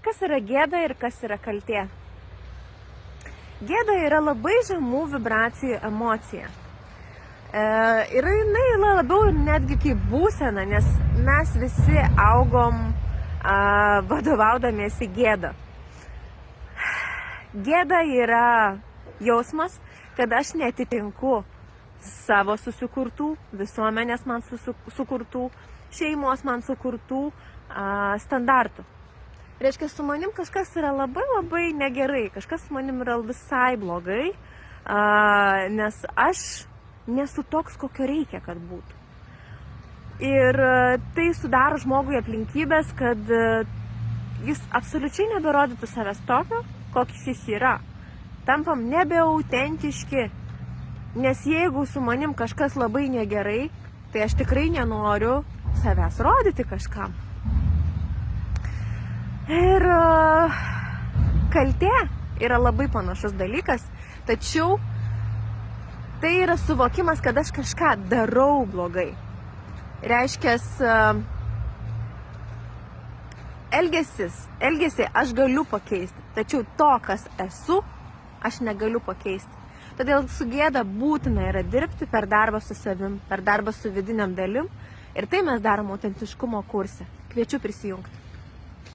Kas yra gėda ir kas yra kaltė? Gėda yra labai žemų vibracijų emocija. Ir jinai yra labiau netgi kaip būsena, nes mes visi augom vadovaudamiesi gėda. Gėda yra jausmas, kad aš netitinku savo susikurtų, visuomenės man sukurtų, šeimos man sukurtų standartų. Reiškia, su manim kažkas yra labai negerai, kažkas su manim yra visai blogai, nes aš nesu toks, kokio reikia, kad būtų. Ir tai sudaro žmogui aplinkybės, kad jis absoliučiai neberodytų savęs tokio, kokis jis yra. Tampam nebeautentiški, nes jeigu su manim kažkas labai negerai, tai aš tikrai nenoriu savęs rodyti kažkam. Ir kaltė yra labai panašus dalykas, tačiau tai yra suvokimas, kad aš kažką darau blogai. Reiškia, elgesį aš galiu pakeisti, tačiau to, kas esu, aš negaliu pakeisti. Todėl su gėda būtina yra dirbti per darbą su savim, per darbą su vidiniam dalim, ir tai mes darom autentiškumo kurse. Kviečiu prisijungti.